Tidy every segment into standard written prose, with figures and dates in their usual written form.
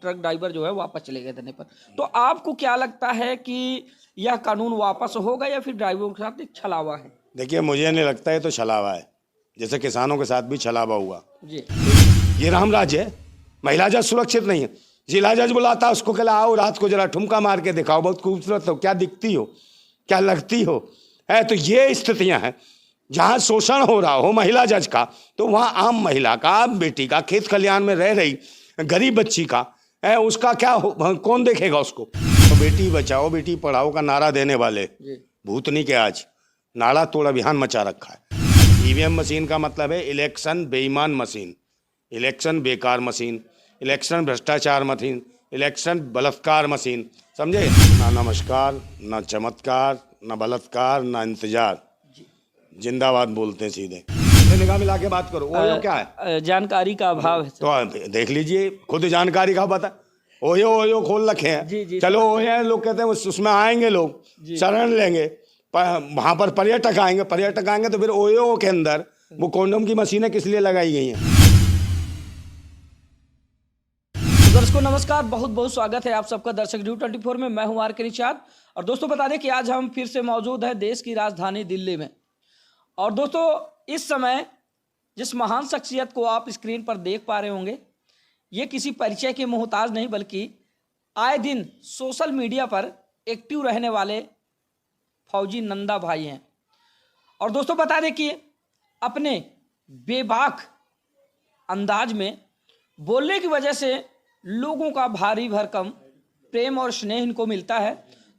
Truck driver जो है वापस चले गए धरने पर। तो आपको क्या लगता है कि यह कानून वापस होगा या फिर ड्राइवरों के साथ एक छलावा है? देखिए, मुझे नहीं लगता है तो छलावा है, जैसे किसानों के साथ भी छलावा हुआ। जी ये राम राज्य है, महिला जज सुरक्षित नहीं है। जिला जज बुलाता उसको, कहला आओ रात को जरा ठुमका मार के दिखाओ, बहुत खूबसूरत हो, क्या दिखती हो, क्या लगती हो, है। तो ये स्थितियां हैं जहां शोषण हो रहा हो महिला जज का, तो वहां आम महिला का, आम बेटी का, खेत खलिहान में रह रही गरीब बच्ची का है, उसका क्या कौन देखेगा उसको। तो बेटी बचाओ बेटी पढ़ाओ का नारा देने वाले भूतनी के आज नाड़ा तोड़ अभियान मचा रखा है। ईवीएम मशीन का मतलब है इलेक्शन बेईमान मशीन, इलेक्शन बेकार मशीन, इलेक्शन भ्रष्टाचार मशीन, इलेक्शन बलात्कार मशीन, समझे ना। नमस्कार, ना चमत्कार, ना बलात्कार, ना इंतजार, जिंदाबाद बोलते हैं सीधे। निगाह मिला के बात करो। ओयो क्या है? जानकारी का अभाव है सर। तो देख लीजिए, खुद जानकारी का पता। ओयो ओयो खोल रखे जी, हैं। चलो ओयो लोग कहते हैं उसमें आएंगे लोग, शरण लेंगे, वहां पर पर्यटक आएंगे तो फिर ओयो के अंदर वो कॉन्डम की मशीनें किस लिए लगाई गई हैं? दर्शकों नमस्कार, बहुत बहुत स्वागत है आप सबका दर्शक न्यूज़ 24 में। मैं हूं आर के निषाद और दोस्तों बता दें कि आज हम फिर से मौजूद हैं देश की राजधानी दिल्ली में। और दोस्तों इस समय जिस महान शख्सियत को आप स्क्रीन पर देख पा रहे होंगे, ये किसी परिचय के मोहताज नहीं बल्कि आए दिन सोशल मीडिया पर एक्टिव रहने वाले फौजी नंदा भाई हैं। और दोस्तों बता दें कि अपने बेबाक अंदाज में बोलने की वजह से लोगों का भारी भरकम प्रेम और स्नेह इनको मिलता है।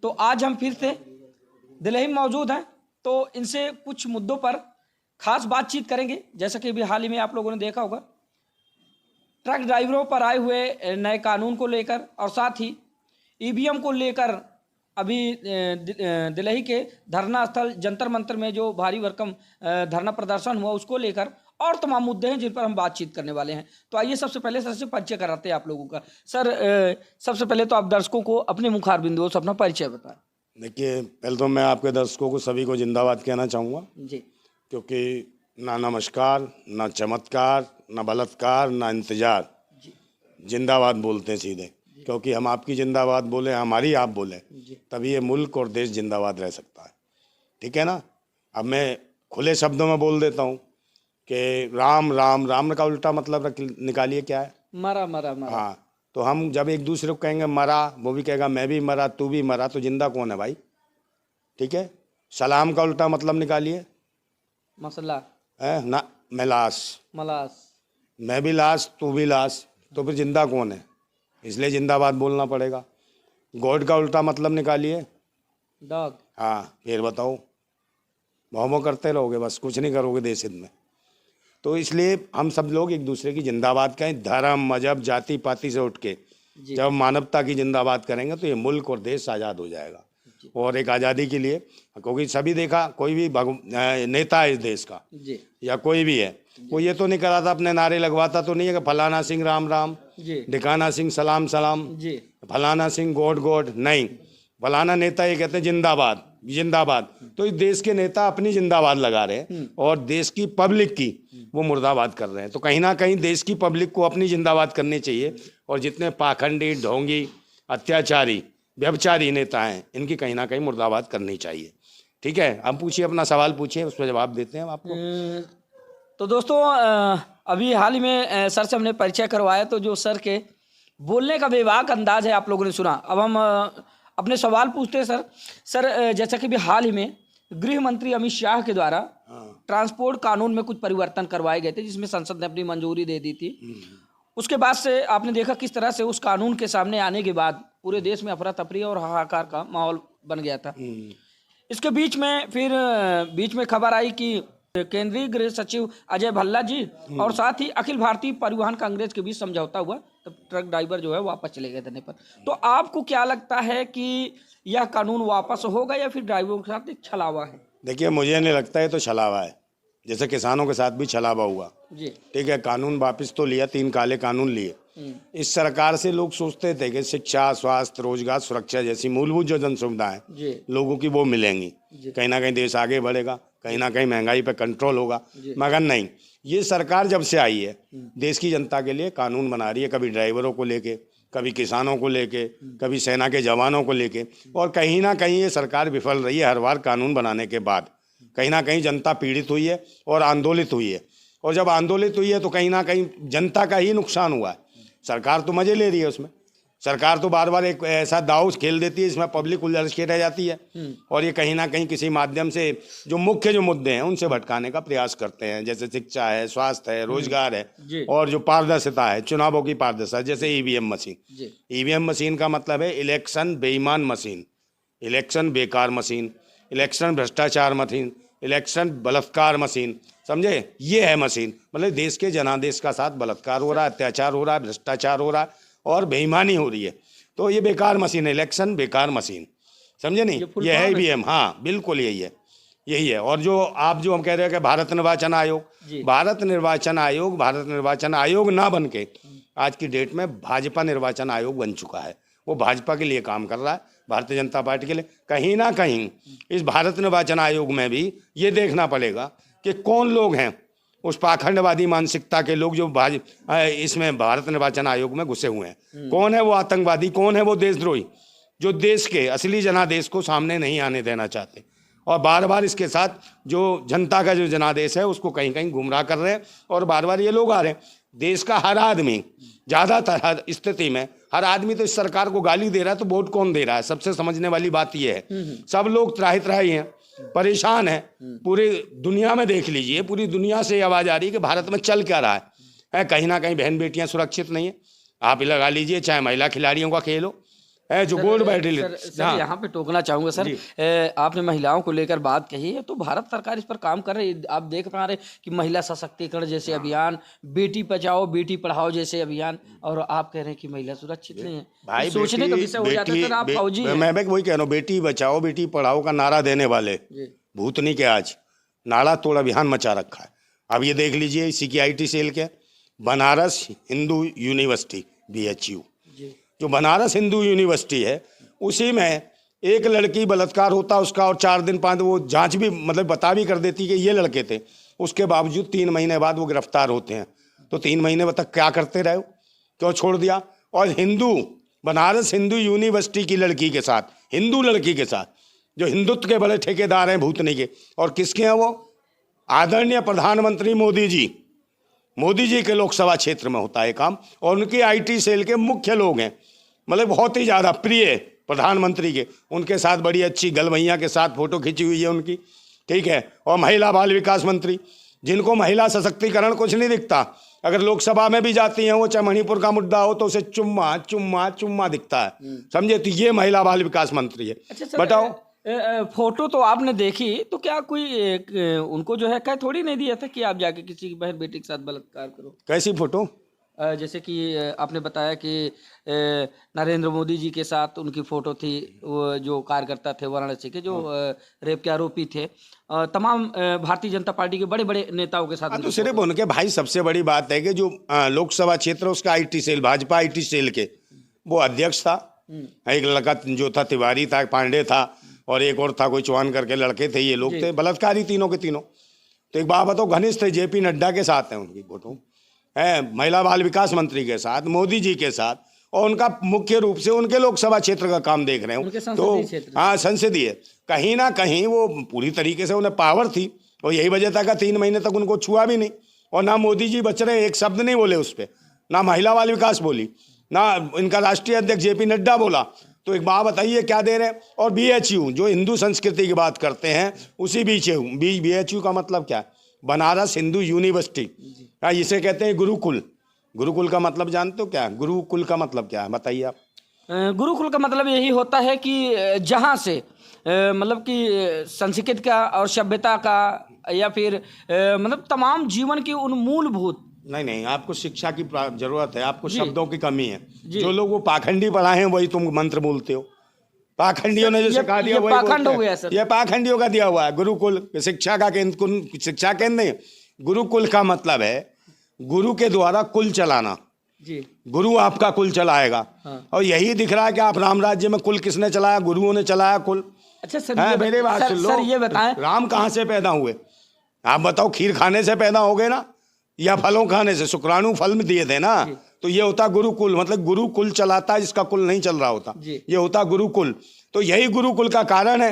तो आज हम फिर से दिल्ली में मौजूद हैं, तो इनसे कुछ मुद्दों पर खास बातचीत करेंगे। जैसा कि अभी हाल ही में आप लोगों ने देखा होगा ट्रक ड्राइवरों पर आए हुए नए कानून को लेकर और साथ ही ईवीएम को लेकर अभी दिल्ली के धरना स्थल जंतर मंतर में जो भारी भरकम धरना प्रदर्शन हुआ उसको लेकर और तमाम मुद्दे हैं जिन पर हम बातचीत करने वाले हैं। तो आइए सबसे पहले सर से परिचय कराते हैं आप लोगों का। सर सबसे पहले तो आप दर्शकों को अपने मुखार बिंदुओं से अपना परिचय बताएं। देखिए, पहले तो मैं आपके दर्शकों को सभी को जिंदाबाद कहना चाहूँगा जी, क्योंकि ना नमस्कार, ना चमत्कार, ना बलात्कार, ना इंतजार, जिंदाबाद बोलते हैं सीधे। क्योंकि हम आपकी जिंदाबाद बोले, हमारी आप बोले, तभी ये मुल्क और देश जिंदाबाद रह सकता है। ठीक है ना। अब मैं खुले शब्दों में बोल देता हूँ कि राम राम राम का उल्टा मतलब निकालिए क्या है? मरा मरा मरा। हाँ, तो हम जब एक दूसरे को कहेंगे मरा, वो भी कहेगा मैं भी मरा, तू भी मरा, तो जिंदा कौन है भाई? ठीक है। सलाम का उल्टा मतलब निकालिए। मसला है ना, मैं लाश, मलास, मैं भी लाश, तू भी लाश, तो फिर जिंदा कौन है? इसलिए जिंदाबाद बोलना पड़ेगा। गॉड का उल्टा मतलब निकालिए। डॉग। हाँ, फिर बताओ, मोह करते रहोगे, बस कुछ नहीं करोगे देश हित में। तो इसलिए हम सब लोग एक दूसरे की जिंदाबाद कहें, धर्म मजहब जाति पाति से उठ के जब मानवता की जिंदाबाद करेंगे तो ये मुल्क और देश आज़ाद हो जाएगा। और एक आज़ादी के लिए, क्योंकि सभी देखा, कोई भी नेता है इस देश का या कोई भी है, वो ये तो नहीं कराता, अपने नारे लगवाता तो नहीं है कि फलाना सिंह राम राम, ढिकाना सिंह सलाम सलाम, फलाना सिंह गॉड गॉड, नहीं। फलाना नेता ये कहते हैं जिंदाबाद जिंदाबाद। तो इस देश के नेता अपनी जिंदाबाद लगा रहे हैं और देश की पब्लिक की वो मुर्दाबाद कर रहे हैं। तो कहीं ना कहीं देश की पब्लिक को अपनी जिंदाबाद करनी चाहिए और जितने पाखंडी, ढोंगी, अत्याचारी, व्यभिचारी नेता हैं इनकी कहीं ना कहीं मुर्दाबाद करनी चाहिए। ठीक है। अब पूछिए, अपना सवाल पूछिए, उस पर जवाब देते हैं हम आपको। तो दोस्तों अभी हाल ही में सर से हमने परिचय करवाया, तो जो सर के बोलने का बेबाक अंदाज है आप लोगों ने सुना। अब हम अपने सवाल पूछते हैं सर जैसा कि भी हाल ही में गृह मंत्री अमित शाह के द्वारा ट्रांसपोर्ट कानून में कुछ परिवर्तन करवाए गए थे जिसमें संसद ने अपनी मंजूरी दे दी थी। उसके बाद से आपने देखा किस तरह से उस कानून के सामने आने के बाद पूरे देश में अफरा तफरी और हाहाकार का माहौल बन गया था। इसके बीच में खबर आई कि केंद्रीय गृह सचिव अजय भल्ला जी और साथ ही अखिल भारतीय परिवहन कांग्रेस के बीच समझौता हुआ, तो ट्रक ड्राइवर जो है वापस चले गए धरने पर। तो आपको क्या लगता है कि यह कानून वापस होगा या फिर ड्राइवरों के साथ एक छलावा है? देखिए, मुझे नहीं लगता है तो छलावा है, जैसे किसानों के साथ भी छलावा हुआ। ठीक है, कानून वापस तो लिया, 3 काले कानून लिए। इस सरकार से लोग सोचते थे कि शिक्षा, स्वास्थ्य, रोजगार, सुरक्षा जैसी मूलभूत जो जन सुविधाएं लोगों की वो मिलेंगी, कहीं ना कहीं देश आगे बढ़ेगा, कहीं ना कहीं महंगाई पे कंट्रोल होगा। मगर नहीं, ये सरकार जब से आई है देश की जनता के लिए कानून बना रही है, कभी ड्राइवरों को लेके, कभी किसानों को लेके, कभी सेना के जवानों को लेके, और कहीं ना कहीं ये सरकार विफल रही है। हर बार कानून बनाने के बाद कहीं ना कहीं जनता पीड़ित हुई है और आंदोलित हुई है, और जब आंदोलित हुई है तो कहीं ना कहीं जनता का ही नुकसान हुआ है। सरकार तो मजे ले रही है उसमें, सरकार तो बार बार एक ऐसा दाव खेल देती है इसमें पब्लिक उलझ के रह जाती है, और ये कहीं ना कहीं किसी माध्यम से जो मुख्य जो मुद्दे हैं उनसे भटकाने का प्रयास करते हैं, जैसे शिक्षा है, स्वास्थ्य है, रोजगार है, और जो पारदर्शिता है, चुनावों की पारदर्शिता, जैसे ईवीएम मशीन। ईवीएम मशीन का मतलब है इलेक्शन बेईमान मशीन, इलेक्शन बेकार मशीन, इलेक्शन भ्रष्टाचार मशीन, इलेक्शन बलात्कार मशीन, समझे? ये है मशीन। मतलब देश के जनादेश का साथ बलात्कार हो रहा है, अत्याचार हो रहा है, भ्रष्टाचार हो रहा है और बेईमानी हो रही है। तो ये बेकार मशीन है, इलेक्शन बेकार मशीन, समझे नहीं? ये है ईवीएम, हाँ बिल्कुल यही है, यही है। और जो हम कह रहे हैं कि भारत निर्वाचन आयोग, भारत निर्वाचन आयोग ना बन के आज की डेट में भाजपा निर्वाचन आयोग बन चुका है। वो भाजपा के लिए काम कर रहा है, भारतीय जनता पार्टी के लिए। कहीं ना कहीं इस भारत निर्वाचन आयोग में भी ये देखना पड़ेगा कि कौन लोग हैं उस पाखंडवादी मानसिकता के लोग जो इसमें भारत निर्वाचन आयोग में घुसे हुए हैं। कौन है वो आतंकवादी, कौन है वो देशद्रोही जो देश के असली जनादेश को सामने नहीं आने देना चाहते, और बार बार इसके साथ जो जनता का जो जनादेश है उसको कहीं कहीं गुमराह कर रहे हैं, और बार बार ये लोग आ रहे हैं। देश का हर आदमी, ज़्यादातर स्थिति में हर आदमी तो इस सरकार को गाली दे रहा है, तो वोट कौन दे रहा है? सबसे समझने वाली बात यह है, सब लोग त्राही त्राही हैं, परेशान है। पूरी दुनिया में देख लीजिए, पूरी दुनिया से आवाज आ रही है कि भारत में चल क्या रहा है। कहीं ना कहीं बहन बेटियां सुरक्षित नहीं है। आप लगा लीजिए, चाहे महिला खिलाड़ियों का खेल हो, जो गोल्ड मेडल। हाँ, यहाँ पे टोकना चाहूंगा सर, आपने महिलाओं को लेकर बात कही है, तो भारत सरकार इस पर काम कर रही है। आप देख पा रहे कि महिला सशक्तिकरण जैसे अभियान, बेटी बचाओ बेटी पढ़ाओ जैसे अभियान, और आप कह रहे हैं कि महिला सुरक्षित नहीं है। भाई तो सोचने का विषय हो जाता है सर। आप फौजी हैं। मैं वही कह रहा हूँ, बेटी बचाओ बेटी पढ़ाओ का नारा देने वाले भूतनी के आज नाड़ा तोड़ अभियान मचा रखा है। अब ये देख लीजिए, इसी की IT सेल के बनारस हिंदू यूनिवर्सिटी BHU, जो बनारस हिंदू यूनिवर्सिटी है, उसी में एक लड़की बलात्कार होता उसका, और 4 दिन 5 वो जांच भी मतलब बता भी कर देती कि ये लड़के थे, उसके बावजूद 3 महीने बाद वो गिरफ्तार होते हैं। तो 3 महीने तक क्या करते रहे, क्यों छोड़ दिया? और बनारस हिंदू यूनिवर्सिटी की लड़की के साथ, हिंदू लड़की के साथ, जो हिंदुत्व के बड़े ठेकेदार हैं भूतनी के, और किसके हैं वो? आदरणीय प्रधानमंत्री मोदी जी के लोकसभा क्षेत्र में होता है काम, और उनकी IT सेल के मुख्य लोग हैं, मतलब बहुत ही ज़्यादा प्रिय प्रधानमंत्री के। उनके साथ बड़ी अच्छी गलवैया के साथ फोटो खींची हुई है उनकी, ठीक है। और महिला बाल विकास मंत्री, जिनको महिला सशक्तिकरण कुछ नहीं दिखता, अगर लोकसभा में भी जाती हैं वो, चाहे मणिपुर का मुद्दा हो, तो उसे चुम्मा चुम्मा चुम्मा दिखता है, समझे? तो ये महिला बाल विकास मंत्री है। अच्छा बताओ, फोटो तो आपने देखी, तो क्या कोई उनको जो है कह थोड़ी नहीं दिया था कि आप जाके किसी की बहन बेटी के साथ बलात्कार करो? कैसी फोटो? जैसे कि आपने बताया कि नरेंद्र मोदी जी के साथ उनकी फोटो थी, वो जो कार्यकर्ता थे वाराणसी के, जो रेप के आरोपी थे, तमाम भारतीय जनता पार्टी के बड़े बड़े नेताओं के साथ। तो सिर्फ उनके भाई, सबसे बड़ी बात है कि जो लोकसभा क्षेत्र उसका IT cell, Bhajpa IT cell के वो अध्यक्ष था। एक लड़का जो था तिवारी था, पांडे था, और एक और था कोई चौहान करके लड़के थे। ये लोग थे बलात्कारी तीनों के तीनों। तो एक बात बताओ, घनिष्ठ JP नड्डा के साथ है उनकी फोटो, है महिला बाल विकास मंत्री के साथ, मोदी जी के साथ, और उनका मुख्य रूप से उनके लोकसभा क्षेत्र का काम देख रहे हो। तो हाँ, संसदीय, कहीं ना कहीं वो पूरी तरीके से उन्हें पावर थी, और यही वजह था कि 3 महीने तक उनको छुआ भी नहीं, और ना मोदी जी बच रहे, एक शब्द नहीं बोले उस पर, ना महिला बाल विकास बोली, ना इनका राष्ट्रीय अध्यक्ष JP नड्डा बोला। तो एक बात बताइए क्या दे रहे हैं? और BHU जो हिंदू संस्कृति की बात करते हैं, उसी BHU का मतलब क्या है? बनारस हिंदू यूनिवर्सिटी, इसे कहते हैं गुरुकुल। गुरुकुल का मतलब जानते हो क्या है? गुरुकुल का मतलब क्या है, बताइए आप। गुरुकुल का मतलब यही होता है कि जहाँ से मतलब कि संस्कृत का और सभ्यता का, या फिर मतलब तमाम जीवन की उन मूलभूत। नहीं, आपको शिक्षा की जरूरत है, आपको शब्दों की कमी है। जो लोग वो पाखंडी पढ़ाए हैं वही तुम मंत्र बोलते हो। पाखंडियों ने जो सिखा दिया वही पाखंड हो गया सर। ये पाखंडियों का दिया हुआ है। गुरुकुल शिक्षा का केंद्र, शिक्षा केंद्र नहीं, गुरुकुल का मतलब है गुरु के द्वारा कुल चलाना। जी, गुरु आपका कुल चलाएगा। हाँ। और यही दिख रहा है कि आप राम राज्य में कुल किसने चलाया? गुरुओं ने चलाया कुल। अच्छा सर, मेरी बात सुन लो। सर ये बताएं, राम कहाँ से पैदा हुए? आप बताओ, खीर खाने से पैदा हो गए ना, या फलों खाने से? शुक्राणु फल में दिए थे ना, तो ये होता गुरुकुल, मतलब गुरुकुल चलाता है जिसका कुल नहीं चल रहा होता, जी। ये होता गुरुकुल। तो यही गुरुकुल का कारण है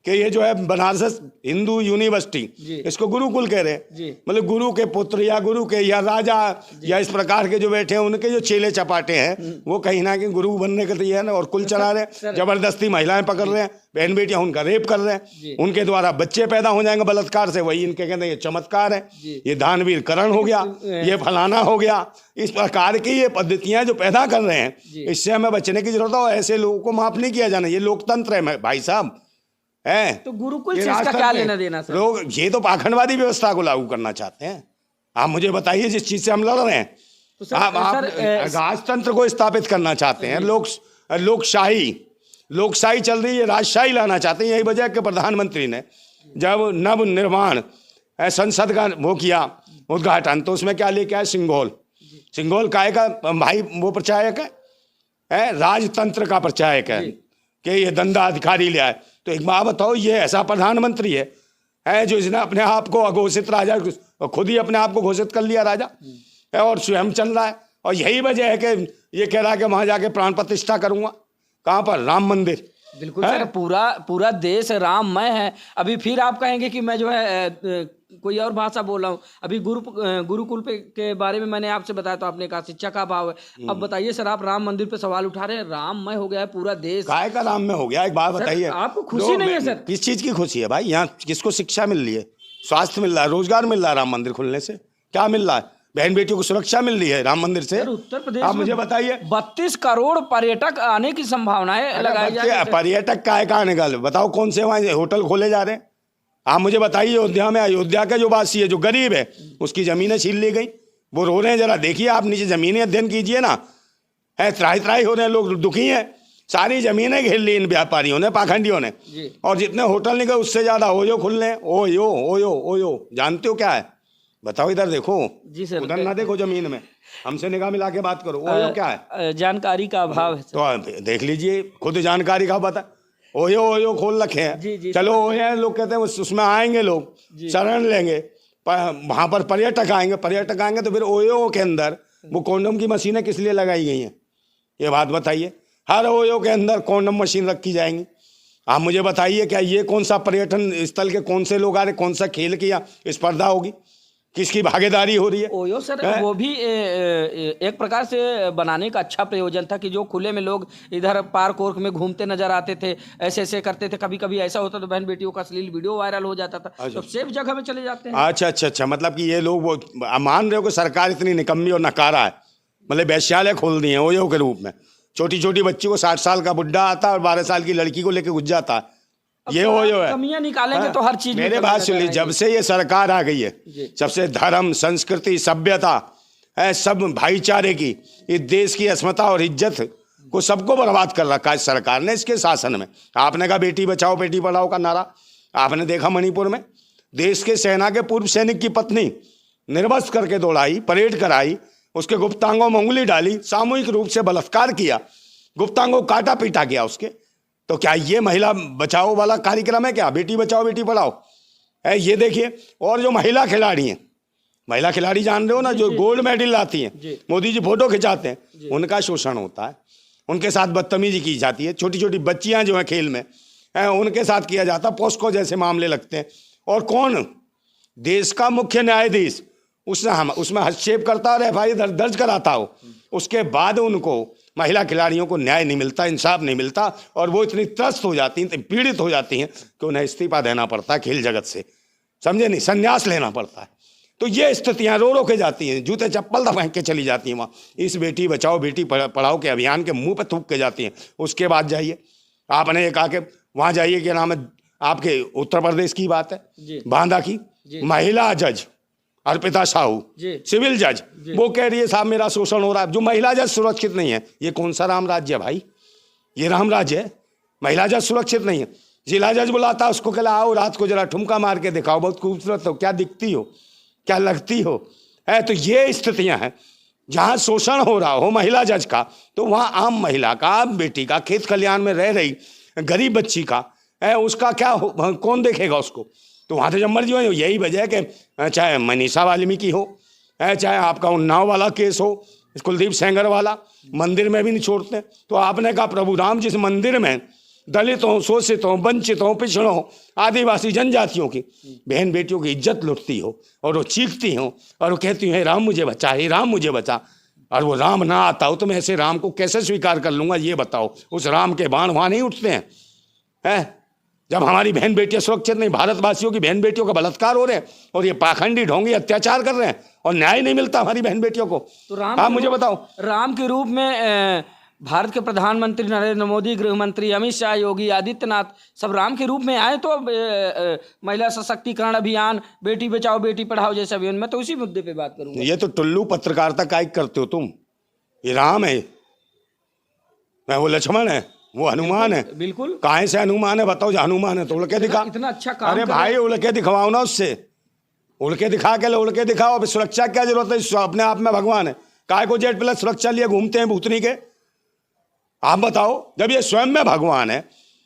कि ये जो है बनारस हिंदू यूनिवर्सिटी, जी। इसको गुरुकुल कह रहे हैं। जी। मतलब गुरु के पुत्र या गुरु के या राजा या इस प्रकार के जो बैठे हैं, उनके जो चेले चपाटे हैं वो कहीं ना कहीं गुरु बनने के लिए ना, और कुल चला रहे हैं, जबरदस्ती महिलाएं पकड़ रहे हैं, बहन बेटियां उनका रेप कर रहे हैं, उनके द्वारा बच्चे पैदा हो जाएंगे बलात्कार से, वही इनके कहते हैं ये चमत्कार है, ये दानवीर करण हो गया, ये फलाना हो गया। इस प्रकार की ये पद्धतियां जो पैदा कर रहे हैं, इससे हमें बचने की जरूरत है। और ऐसे लोगों को माफ नहीं किया जाना, ये लोकतंत्र है भाई साहब है। तो गुरुकुल से इसका क्या लेना देना सर? लोग ये तो पाखंडवादी व्यवस्था को लागू करना चाहते हैं। आप मुझे बताइए, जिस चीज से हम लड़ रहे हैं, तो सर, आप राजतंत्र को स्थापित करना चाहते हैं, लोकशाही चल रही है, राजशाही लाना चाहते हैं। यही वजह है कि प्रधानमंत्री ने जब नव निर्माण संसद का वो किया उद्घाटन, तो उसमें क्या लेके आए, सिंघोल काय का भाई वो प्रचारक है, राजतंत्र का प्रचारक है कि ये दंडाधिकारी ले आए। तो एक बात बताओ, ये ऐसा प्रधानमंत्री है जो इसने अपने आप को अघोषित राजा, खुद ही अपने आप को घोषित कर लिया राजा है और स्वयं चल रहा है। और यही वजह है कि ये कह रहा है कि वहां जाके प्राण प्रतिष्ठा करूंगा। कहाँ पर? राम मंदिर। बिल्कुल सर, पूरा देश राममय है। अभी फिर आप कहेंगे कि मैं जो है कोई और भाषा बोल रहा हूँ। अभी गुरुकुल के बारे में मैंने आपसे बताया, तो आपने कहा शिक्षा का अभाव है। अब बताइए सर, आप राम मंदिर पे सवाल उठा रहे हैं। राममय हो गया है पूरा देश। काय का राममय हो गया? एक बात बताइए, आपको खुशी नहीं है सर? किस चीज की खुशी है भाई? यहाँ किसको शिक्षा मिल रही है, स्वास्थ्य मिल रहा है, रोजगार मिल रहा है राम मंदिर खुलने से? क्या मिल रहा है? बहन बेटियों को सुरक्षा मिल रही है राम मंदिर से? उत्तर प्रदेश आप मुझे बताइए, 32 करोड़ पर्यटक आने की संभावनाएं लगाई जा रही है। पर्यटक काय का आने का बताओ, कौन से वहाँ होटल खोले जा रहे हैं? आप मुझे बताइए, अयोध्या का जो वासी है, जो गरीब है, उसकी जमीनें छीन ली गई, वो रो रहे हैं। जरा देखिए आप नीचे जमीनें अध्ययन कीजिए ना, है त्राही त्राही हो रहे हैं लोग, दुखी हैं। सारी जमीनें घेर ली इन व्यापारियों ने, पाखंडियों ने। और जितने होटल निकले उससे ज्यादा ओयो खुल रहे हैं। ओयो जानते हो क्या है? बताओ, इधर देखो जी सर, उधर ना देखो जमीन में, हमसे निगाह मिला के बात करो। ओयो क्या है? जानकारी का अभाव है सर। तो देख लीजिए, खुद जानकारी का बता। ओयो खोल रखे हैं। जी, चलो ओयो लोग कहते हैं उसमें आएंगे लोग, शरण लेंगे, वहां पर पर्यटक आएंगे तो फिर ओयो के अंदर वो कॉन्डम की मशीनें किस लिए लगाई गई हैं? ये बात बताइए। हर ओयो के अंदर कॉन्डम मशीन रखी जाएंगी। आप मुझे बताइए, क्या ये कौन सा पर्यटन स्थल के कौन से लोग आ रहे, कौन सा खेल की या स्पर्धा होगी, किसकी भागीदारी हो रही है? ओयो सर वो भी एक प्रकार से बनाने का अच्छा प्रयोजन था कि जो खुले में लोग इधर पार्क वार्क में घूमते नजर आते थे, ऐसे करते थे। कभी कभी ऐसा होता तो बहन बेटियों का अश्लील वीडियो वायरल हो जाता था। तो सेफ जगह में चले जाते हैं। अच्छा, मतलब कि ये लोग वो मान रहे हो कि सरकार इतनी निकम्मी और नकारा है, मतलब वैश्यालय खोल दिए ओयो के रूप में। छोटी छोटी बच्ची को 60 साल का बुढ़ा आता है और 12 साल की लड़की को लेके घुस जाता है। ये ओयो है। कमियां निकालेंगे तो हर चीज में। मेरे बात सुनिए, जब से ये सरकार आ गई है, जब से धर्म, संस्कृति, सभ्यता है, सब भाईचारे की, इस देश की अस्मिता और इज्जत को सबको बर्बाद कर रखा है सरकार ने इसके शासन में। आपने कहा बेटी बचाओ बेटी पढ़ाओ का नारा, आपने देखा मणिपुर में देश के सेना के पूर्व सैनिक की पत्नी निर्वस्त्र करके दौड़ाई, परेड कराई, उसके गुप्तांगों में उंगली डाली, सामूहिक रूप से बलात्कार किया, गुप्तांगों काटा पीटा गया उसके। तो क्या ये महिला बचाओ वाला कार्यक्रम है क्या? बेटी बचाओ बेटी पढ़ाओ है ये देखिए। और जो महिला खिलाड़ी हैं, महिला खिलाड़ी जान रहे हो ना, जो गोल्ड मेडल लाती हैं, मोदी जी फोटो खिंचाते हैं, उनका शोषण होता है, उनके साथ बदतमीजी की जाती है। छोटी छोटी बच्चियां जो हैं खेल में उनके साथ किया जाता है, पोस्को जैसे मामले लगते हैं। और कौन? देश का मुख्य न्यायाधीश उसमें हस्तक्षेप करता और FIR दर्ज कराता हो, उसके बाद उनको महिला खिलाड़ियों को न्याय नहीं मिलता, इंसाफ नहीं मिलता, और वो इतनी त्रस्त हो जाती हैं, पीड़ित हो जाती हैं कि उन्हें इस्तीफा देना पड़ता है खेल जगत से, समझे नहीं, संन्यास लेना पड़ता है। तो ये स्थितियां रो के जाती हैं, जूते चप्पल दबाएं के चली जाती हैं वहाँ, इस बेटी बचाओ बेटी पढ़ाओ के अभियान के मुंह पे थूक के जाती हैं। उसके बाद जाइए, आपने एक आके वहाँ जाइए, क्या नाम है आपके उत्तर प्रदेश की बात है, बांदा की महिला जज अर्पिता साहू, सिविल जज, वो कह रही है साहब मेरा शोषण हो रहा है। जो महिला जज सुरक्षित नहीं है, ये कौन सा राम राज्य है भाई? ये राम राज्य है? महिला जज सुरक्षित नहीं है। जिला जज बुलाता है उसको, कहला आओ रात को जरा ठुमका मार के दिखाओ, बहुत खूबसूरत हो, क्या दिखती हो, क्या लगती हो, है। तो ये स्थितियां हैं जहां शोषण हो रहा हो महिला जज का, तो वहां आम महिला का, बेटी का, खेत खलियान में रह रही गरीब बच्ची का है, उसका क्या कौन देखेगा उसको? तो वहाँ तो जब मर्जी हो। यही वजह है कि चाहे मनीषा वाल्मीकि हो, चाहे आपका उन्नाव वाला केस हो, कुलदीप सेंगर वाला मंदिर में भी नहीं छोड़ते। तो आपने कहा प्रभु राम जिस मंदिर में दलितों, शोषितों, वंचितों, पिछड़ों, आदिवासी जनजातियों की बहन बेटियों की इज्जत लुटती हो और वो चीखती हो और वो कहती हो हे राम मुझे बचा, हे राम मुझे बचा, और वो राम ना आता हो तो मैं ऐसे राम को कैसे स्वीकार कर लूँगा, ये बताओ। उस राम के बाण वहाँ नहीं उठते हैं? जब हमारी बहन बेटियां सुरक्षित नहीं, भारतवासियों की बहन बेटियों का बलात्कार हो रहे हैं और ये पाखंडी ढोंगी अत्याचार कर रहे हैं और न्याय नहीं मिलता हमारी बहन बेटियों को, तो राम आप मुझे बताओ। राम के रूप में भारत के प्रधानमंत्री नरेंद्र मोदी, गृह मंत्री अमित शाह, योगी आदित्यनाथ सब राम के रूप में आए तो महिला सशक्तिकरण अभियान, बेटी बचाओ बेटी पढ़ाओ जैसे अभियान, मैं तो उसी मुद्दे पे बात करूंगा। ये तो टुल्लू पत्रकारिता काय करते हो तुम। ये राम है, मैं वो लक्ष्मण है, वो हनुमान है। बिल्कुल। काहे से हनुमान है बताओ, जो हनुमान है तो उड़ के दिखा। इतना अच्छा काम। अरे भाई उड़ के दिखवाओ ना, उससे उड़ के दिखा के उड़ के दिखाओ। अब सुरक्षा क्या जरूरत है, अपने आप में भगवान है, काहे को जेट प्लस सुरक्षा लिए घूमते हैं भूतनी के, आप बताओ। जब ये स्वयं में भगवान है,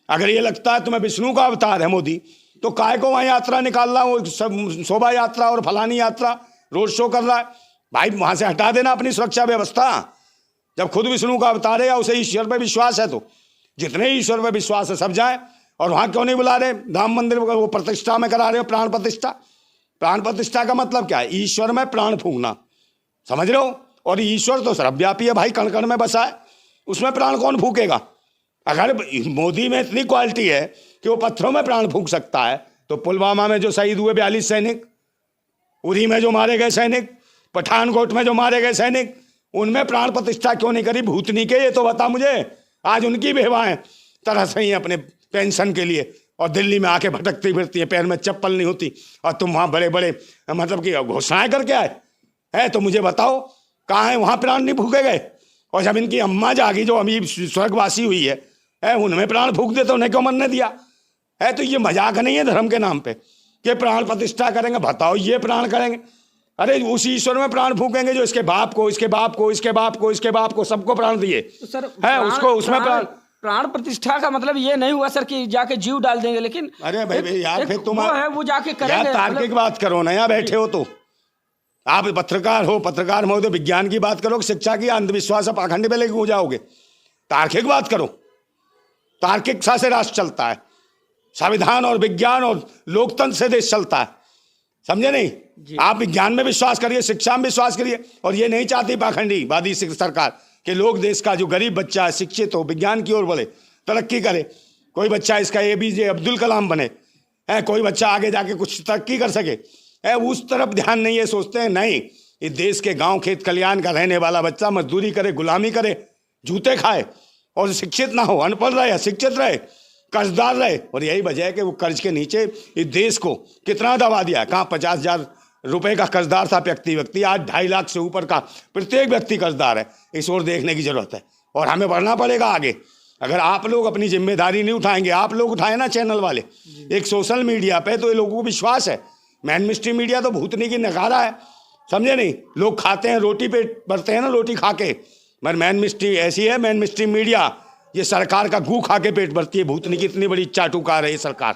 अगर ये लगता है तुम्हें विष्णु का अवतार है मोदी, तो काहे को वहाँ यात्रा निकाल रहा हूँ, शोभा यात्रा और फलानी यात्रा रोड शो कर रहा है। भाई वहाँ से हटा देना अपनी सुरक्षा व्यवस्था। जब खुद विष्णु का अवतार है या उसे ईश्वर पर विश्वास है, तो जितने ईश्वर पर विश्वास है सब जाए। और वहाँ क्यों नहीं बुला रहे, राम मंदिर वो प्रतिष्ठा में करा रहे हो, प्राण प्रतिष्ठा। प्राण प्रतिष्ठा का मतलब क्या है, ईश्वर में प्राण फूंकना, समझ रहे हो। और ईश्वर तो सर्वव्यापी है भाई, कण कण में बसा है, उसमें प्राण कौन फूकेगा। अगर मोदी में इतनी क्वालिटी है कि वो पत्थरों में प्राण फूंक सकता है, तो पुलवामा में जो शहीद हुए 42 सैनिक, उरी में जो मारे गए सैनिक, पठानकोट में जो मारे गए सैनिक, उनमें प्राण प्रतिष्ठा क्यों नहीं करी भूतनी के, ये तो बता मुझे। आज उनकी बेवाएं तरस रही हैं अपने पेंशन के लिए और दिल्ली में आके भटकती फिरती हैं, पैर में चप्पल नहीं होती, और तुम वहाँ बड़े बड़े मतलब कि घोषणाएं करके आए हैं। तो मुझे बताओ कहाँ है, वहाँ प्राण नहीं फूके गए। और जब इनकी अम्मा जागी जो अभी स्वर्गवासी हुई है, उनमें प्राण फूक दे तो उन्हें क्यों मरने दिया है। तो ये मजाक नहीं है धर्म के नाम पे कि प्राण प्रतिष्ठा करेंगे, बताओ ये प्राण करेंगे। अरे उस ईश्वर में प्राण फूकेंगे जो इसके बाप को, इसके बाप को, इसके बाप को, इसके बाप को, सबको प्राण दिए तो सर है, उसको उसमें प्राण प्रतिष्ठा का मतलब ये नहीं हुआ सर कि जाके जीव डाल देंगे, लेकिन अरे भाई यार फिर तुम वो जाके करेंगे। तार्किक बात करो ना, यहाँ बैठे हो तो आप पत्रकार हो, पत्रकार हो तो विज्ञान की बात करो, शिक्षा की, अंधविश्वास पाखंड पे लेके हो जाओगे। तार्किक बात करो, तार्किकता से राष्ट्र चलता है, संविधान और विज्ञान और लोकतंत्र से देश चलता है, समझे नहीं। आप विज्ञान में विश्वास करिए, शिक्षा में विश्वास करिए। और ये नहीं चाहती पाखंडी वादी सरकार कि लोग, देश का जो गरीब बच्चा है शिक्षित हो, विज्ञान की ओर बढ़े, तरक्की करे। कोई बच्चा इसका APJ अब्दुल कलाम बने, कोई बच्चा आगे जाके कुछ तरक्की कर सके, उस तरफ ध्यान नहीं है। सोचते हैं नहीं, इस देश के गांव खेत खलियान का रहने वाला बच्चा मजदूरी करे, गुलामी करे, जूते खाए और शिक्षित ना हो, अनपढ़ रहे, शिक्षित रहे, कर्जदार रहे। और यही वजह है कि वो कर्ज के नीचे इस देश को कितना दबा दिया। कहाँ 50,000 रुपए का कर्जदार था व्यक्ति, आज 2.5 लाख से ऊपर का प्रत्येक व्यक्ति कर्जदार है। इस ओर देखने की जरूरत है और हमें बढ़ना पड़ेगा आगे। अगर आप लोग अपनी जिम्मेदारी नहीं उठाएंगे, आप लोग उठाए ना चैनल वाले, एक सोशल मीडिया पे, तो ये लोगों को विश्वास है। मैन स्ट्रीम मीडिया तो भूतनी की नगारा है, समझे नहीं। लोग खाते हैं, रोटी पे भरते हैं ना, रोटी खा के, मगर मैन स्ट्रीम ऐसी है, मैन स्ट्रीम मीडिया ये सरकार का गू खा के पेट भरती है। भूतनी की इतनी बड़ी चाटुकार है ये सरकार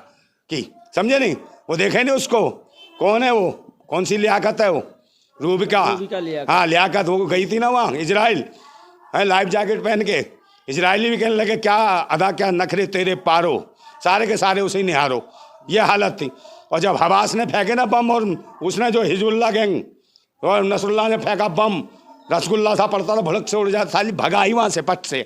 की, समझे नहीं। वो देखे नहीं उसको, कौन है वो, कौन सी लियाकत है वो, रूबिका हाँ लियाकत, वो गई थी ना वहाँ इजराइल, लाइफ जैकेट पहन के। इजरायली भी कहने लगे क्या अदा क्या नखरे तेरे पारो, सारे के सारे उसे निहारो, ये हालत थी। और जब हबास ने फेंके ना बम, और उसने जो हिजबुल्ला गैंग और नसरुल्लाह ने फेंका बम, रसगुल्ला सा पड़ता था, भड़क से उड़ जाता, साली भगा ही वहाँ से पट से,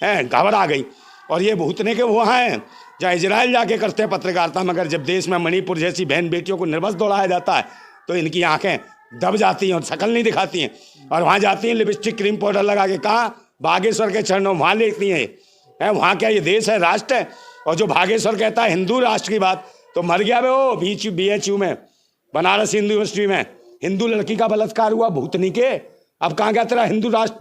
घबरा गई। और ये भूतने के वो हैं जहाँ इजराइल जाके करते हैं पत्रकारिता, मगर जब देश में मणिपुर जैसी बहन बेटियों को निर्वस्त्र दौड़ाया जाता है तो इनकी आंखें दब जाती हैं और शक्ल नहीं दिखाती हैं। और वहाँ जाती हैं लिपस्टिक क्रीम पाउडर लगा के, कहाँ बागेश्वर के चरणों वहाँ लेती हैं। वहाँ क्या ये देश है, राष्ट्र है। और जो बागेश्वर कहता है हिंदू राष्ट्र की बात, तो मर गया बे वो BHU में, बनारस हिंदू यूनिवर्सिटी में हिंदू लड़की का बलात्कार हुआ भूतनी के। अब कहाँ गया तेरा हिंदू राष्ट्र।